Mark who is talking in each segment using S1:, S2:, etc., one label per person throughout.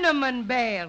S1: cinnamon bear.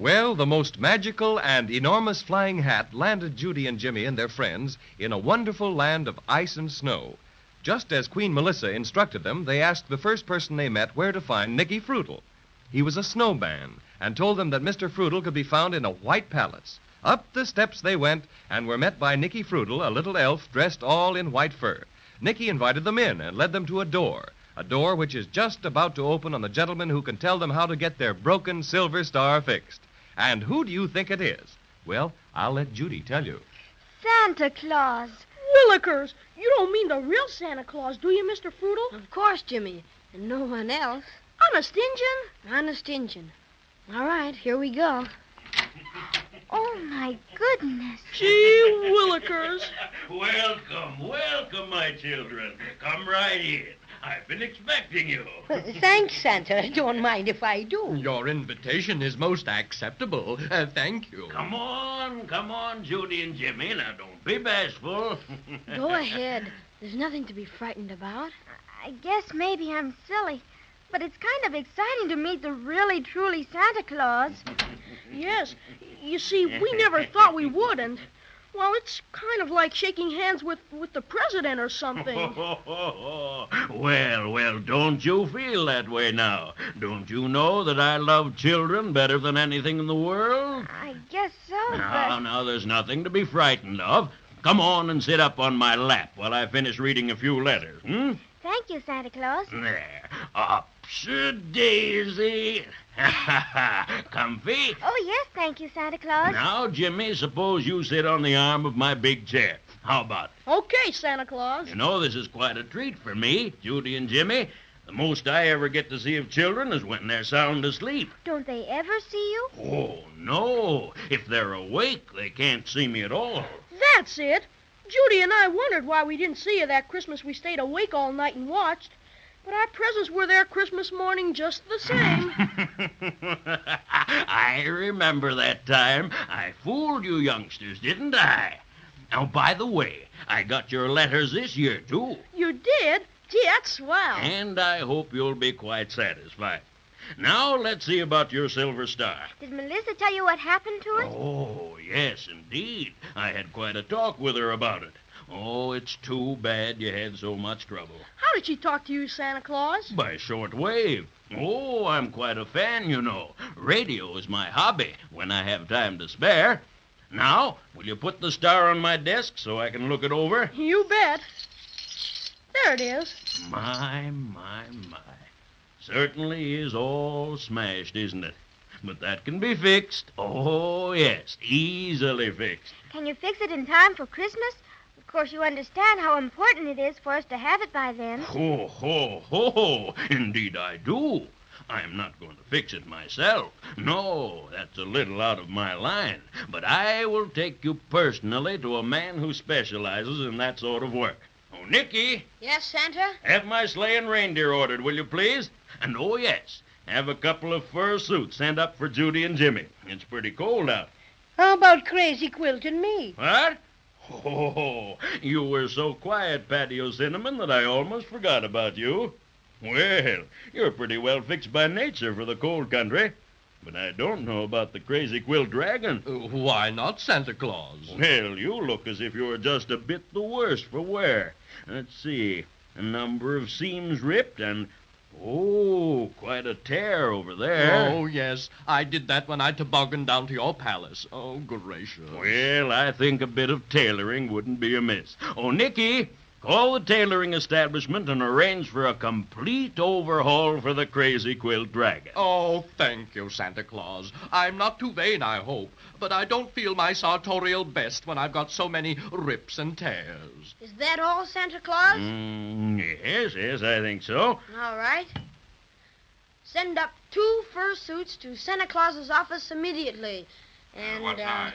S2: Well, the most magical and enormous flying hat landed Judy and Jimmy and their friends in a wonderful land of ice and snow. Just as Queen Melissa instructed them, they asked the first person they met where to find Nicky Frutal. He was a snowman and told them that Mr. Frutal could be found in a white palace. Up the steps they went and were met by Nicky Frutal, a little elf dressed all in white fur. Nicky invited them in and led them to a door which is just about to open on the gentleman who can tell them how to get their broken silver star fixed. And who do you think it is? Well, I'll let Judy tell you.
S3: Santa Claus.
S4: Willikers, you don't mean the real Santa Claus, do you, Mr. Frutal?
S1: Of course, Jimmy, and no one else.
S4: Honest Injun?
S1: Honest Injun. All right, here we go.
S3: Oh, my goodness.
S4: Gee Willikers.
S5: Welcome, my children. Come right in. I've been expecting you.
S1: Thanks, Santa. Don't mind if I do.
S6: Your invitation is most acceptable. Thank you.
S5: Come on, Judy and Jimmy. Now, don't be bashful.
S1: Go ahead. There's nothing to be frightened about.
S3: I guess maybe I'm silly, but it's kind of exciting to meet the really, truly Santa Claus.
S4: Yes. You see, we never thought we would, and... well, it's kind of like shaking hands with the president or something.
S5: Well, don't you feel that way now? Don't you know that I love children better than anything in the world?
S3: I guess so,
S5: Now, there's nothing to be frightened of. Come on and sit up on my lap while I finish reading a few letters,
S3: Thank you, Santa Claus.
S5: There. Upsy-daisy. Comfy?
S3: Oh, yes, thank you, Santa Claus.
S5: Now, Jimmy, suppose you sit on the arm of my big chair. How about it?
S4: Okay, Santa Claus.
S5: You know, this is quite a treat for me, Judy and Jimmy. The most I ever get to see of children is when they're sound asleep.
S3: Don't they ever see you?
S5: Oh, no. If they're awake, they can't see me at all.
S4: That's it. Judy and I wondered why we didn't see you that Christmas we stayed awake all night and watched. But our presents were there Christmas morning just the same.
S5: I remember that time. I fooled you youngsters, didn't I? Now, by the way, I got your letters this year, too.
S4: You did? Gee, that's swell.
S5: And I hope you'll be quite satisfied. Now, let's see about your silver star.
S3: Did Melissa tell you what happened to it?
S5: Oh, yes, indeed. I had quite a talk with her about it. Oh, it's too bad you had so much trouble.
S4: How did she talk to you, Santa Claus?
S5: By shortwave. Oh, I'm quite a fan, you know. Radio is my hobby when I have time to spare. Now, will you put the star on my desk so I can look it over?
S4: You bet. There it is.
S5: My. Certainly is all smashed, isn't it? But that can be fixed. Oh, yes, easily fixed.
S3: Can you fix it in time for Christmas? Of course, you understand how important it is for us to have it by then.
S5: Ho. Indeed I do. I'm not going to fix it myself. No, that's a little out of my line. But I will take you personally to a man who specializes in that sort of work. Oh, Nicky.
S1: Yes, Santa?
S5: Have my sleigh and reindeer ordered, will you please? And oh, yes, have a couple of fur suits sent up for Judy and Jimmy. It's pretty cold out.
S7: How about Crazy Quilt and me?
S5: What? Oh, you were so quiet, Patio Cinnamon, that I almost forgot about you. Well, you're pretty well fixed by nature for the cold country. But I don't know about the Crazy Quilt Dragon.
S6: Why not, Santa Claus?
S5: Well, you look as if you were just a bit the worse for wear. Let's see. A number of seams ripped and... oh, quite a tear over there.
S6: Oh, yes. I did that when I tobogganed down to your palace. Oh, gracious.
S5: Well, I think a bit of tailoring wouldn't be amiss. Oh, Nicky, call the tailoring establishment and arrange for a complete overhaul for the Crazy Quilt Dragon.
S6: Oh, thank you, Santa Claus. I'm not too vain, I hope, but I don't feel my sartorial best when I've got so many rips and tears.
S4: Is that all, Santa Claus?
S5: Yes, I think so.
S4: All right. Send up 2 fur suits to Santa Claus's office immediately. And,
S8: what size?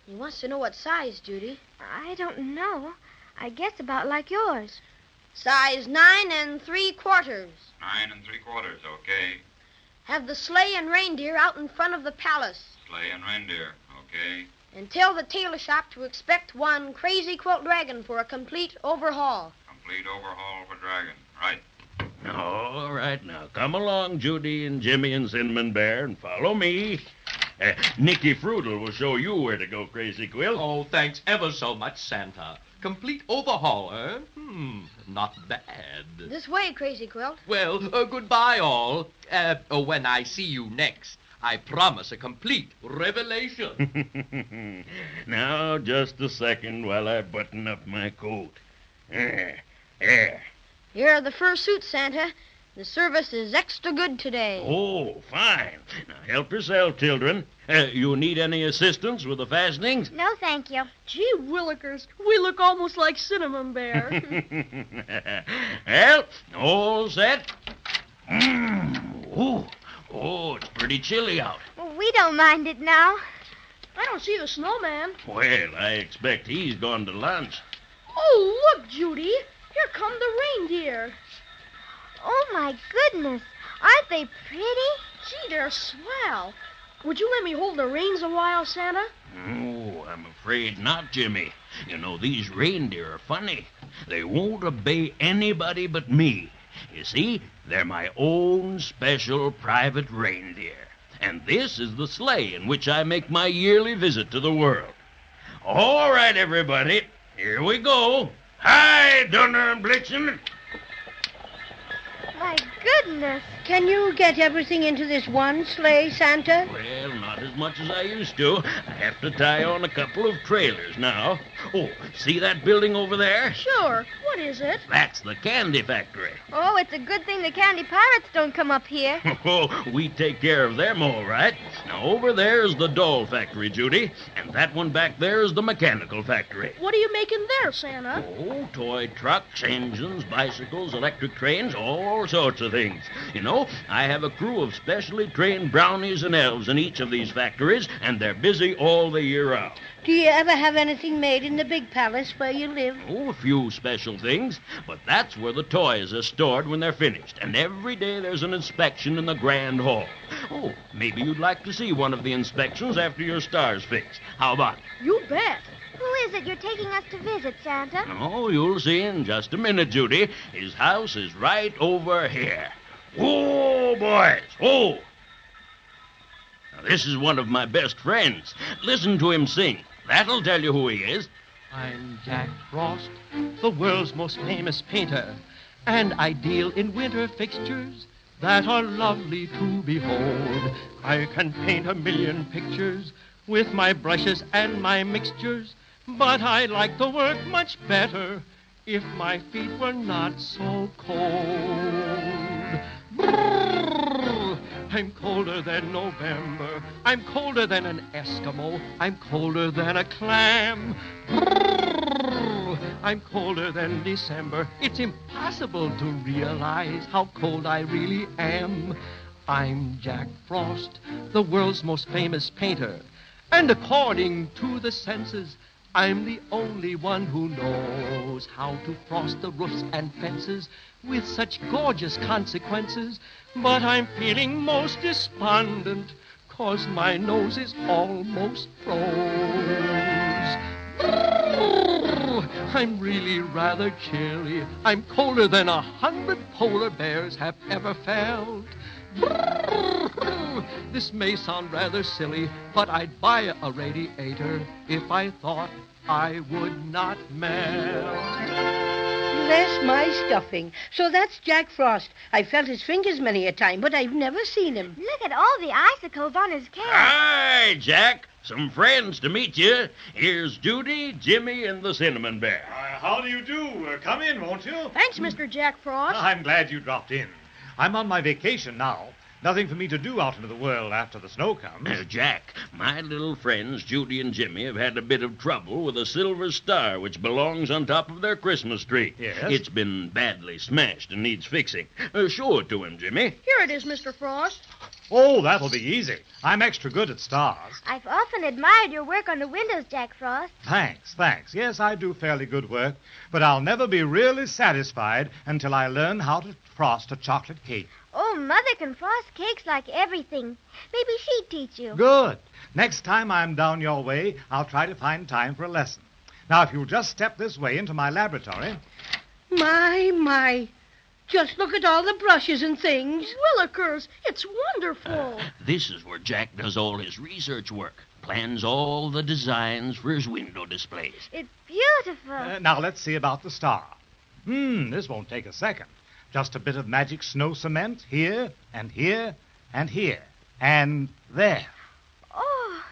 S4: He wants to know what size, Judy.
S3: I don't know. I guess about like yours.
S4: Size 9 3/4.
S8: 9 3/4, okay.
S4: Have the sleigh and reindeer out in front of the palace.
S8: Sleigh and reindeer, okay.
S4: And tell the tailor shop to expect one Crazy Quilt Dragon for a complete overhaul.
S8: Complete overhaul for Dragon, right.
S5: All right, now come along, Judy and Jimmy and Cinnamon Bear, and follow me. Nicky Fruitle will show you where to go, Crazy Quilt.
S6: Oh, thanks ever so much, Santa. Complete overhaul, eh? Not bad.
S4: This way, Crazy Quilt.
S6: Well, goodbye, all. When I see you next, I promise a complete revelation.
S5: Now, just a second while I button up my coat. There.
S4: Here are the fur suits, Santa. The service is extra good today.
S5: Oh, fine. Now, help yourself, children. You need any assistance with the fastenings?
S3: No, thank you.
S4: Gee willikers, we look almost like Cinnamon Bear.
S5: Well, all set? Oh, it's pretty chilly out.
S3: Well, we don't mind it now.
S4: I don't see the snowman.
S5: Well, I expect he's gone to lunch.
S4: Oh, look, Judy. Here come the reindeer.
S3: Oh, my goodness. Aren't they pretty?
S4: Gee, they're swell. Would you let me hold the reins a while, Santa?
S5: Oh, I'm afraid not, Jimmy. You know, these reindeer are funny. They won't obey anybody but me. You see, they're my own special private reindeer. And this is the sleigh in which I make my yearly visit to the world. All right, everybody. Here we go. Hi, Donner and Blitzen.
S3: My goodness.
S7: Can you get everything into this one sleigh, Santa?
S5: Well, not as much as I used to. I have to tie on a couple of trailers now. Oh, see that building over there?
S4: Sure. What is it?
S5: That's the candy factory.
S3: Oh, it's a good thing the candy pirates don't come up here.
S5: Oh, we take care of them all right. Now, over there is the doll factory, Judy, and that one back there is the mechanical factory.
S4: What are you making there, Santa?
S5: Oh, toy trucks, engines, bicycles, electric trains, all sorts of things. You know, I have a crew of specially trained brownies and elves in each of these factories, and they're busy all the year round.
S7: Do you ever have anything made in the big palace where you live?
S5: Oh, a few special things, but that's where the toys are stored when they're finished, and every day there's an inspection in the grand hall. Oh, maybe you'd like to see one of the inspections after your star's fixed. How about it?
S4: You bet.
S3: Who is it you're taking us to visit, Santa?
S5: Oh, you'll see in just a minute, Judy. His house is right over here. Oh, boys. Oh! Now, this is one of my best friends. Listen to him sing. That'll tell you who he is.
S9: I'm Jack Frost, the world's most famous painter, and I deal in winter fixtures that are lovely to behold. I can paint 1,000,000 pictures with my brushes and my mixtures, but I like the work much better if my feet were not so cold. Brrr, I'm colder than November. I'm colder than an Eskimo. I'm colder than a clam. Brrr, I'm colder than December. It's impossible to realize how cold I really am. I'm Jack Frost, the world's most famous painter. And according to the census, I'm the only one who knows how to frost the roofs and fences with such gorgeous consequences. But I'm feeling most despondent, 'cause my nose is almost froze. I'm really rather chilly. I'm colder than 100 polar bears have ever felt. This may sound rather silly, but I'd buy a radiator if I thought I would not melt.
S7: Bless my stuffing. So that's Jack Frost. I felt his fingers many a time, but I've never seen him.
S3: Look at all the icicles on his cap.
S5: Hi, Jack. Some friends to meet you. Here's Judy, Jimmy, and the Cinnamon Bear.
S10: How do you do? Come in, won't you?
S4: Thanks, Mr. Jack Frost.
S10: I'm glad you dropped in. I'm on my vacation now. Nothing for me to do out into the world after the snow comes.
S5: Jack, my little friends Judy and Jimmy have had a bit of trouble with a silver star which belongs on top of their Christmas tree.
S10: Yes?
S5: It's been badly smashed and needs fixing. Show it to him, Jimmy.
S4: Here it is, Mr. Frost.
S10: Oh, that'll be easy. I'm extra good at stars.
S3: I've often admired your work on the windows, Jack Frost.
S10: Thanks. Yes, I do fairly good work, but I'll never be really satisfied until I learn how to frost a chocolate cake.
S3: Oh, Mother can frost cakes like everything. Maybe she'd teach you.
S10: Good. Next time I'm down your way, I'll try to find time for a lesson. Now, if you'll just step this way into my laboratory.
S7: My. Just look at all the brushes and things.
S4: Willikers, it's wonderful.
S5: This is where Jack does all his research work. Plans all the designs for his window displays.
S3: It's beautiful.
S10: Now, let's see about the star. This won't take a second. Just a bit of magic snow cement here, and here, and here, and there.
S3: Oh,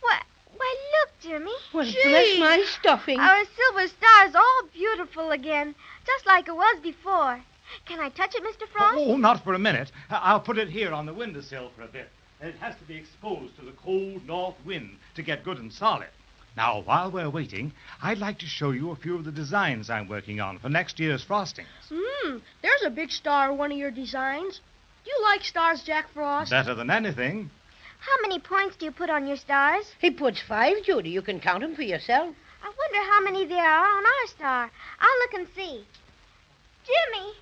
S3: why, look, Jimmy.
S7: Well, bless my stuffing.
S3: Our silver star's all beautiful again, just like it was before. Can I touch it, Mr. Frost?
S10: Oh, not for a minute. I'll put it here on the windowsill for a bit. It has to be exposed to the cold north wind to get good and solid. Now, while we're waiting, I'd like to show you a few of the designs I'm working on for next year's frostings.
S4: There's a big star in one of your designs. Do you like stars, Jack Frost?
S10: Better than anything.
S3: How many points do you put on your stars?
S7: He puts 5, Judy. You can count them for yourself.
S3: I wonder how many there are on our star. I'll look and see. Jimmy,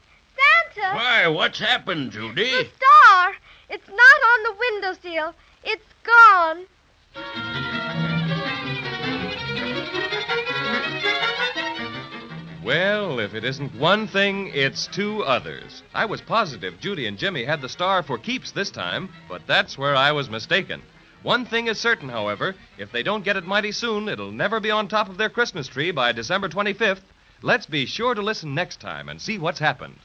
S3: Santa.
S5: Why, what's happened, Judy?
S3: The star. It's not on the windowsill. It's gone.
S2: Well, if it isn't one thing, it's two others. I was positive Judy and Jimmy had the star for keeps this time, but that's where I was mistaken. One thing is certain, however. If they don't get it mighty soon, it'll never be on top of their Christmas tree by December 25th. Let's be sure to listen next time and see what's happened.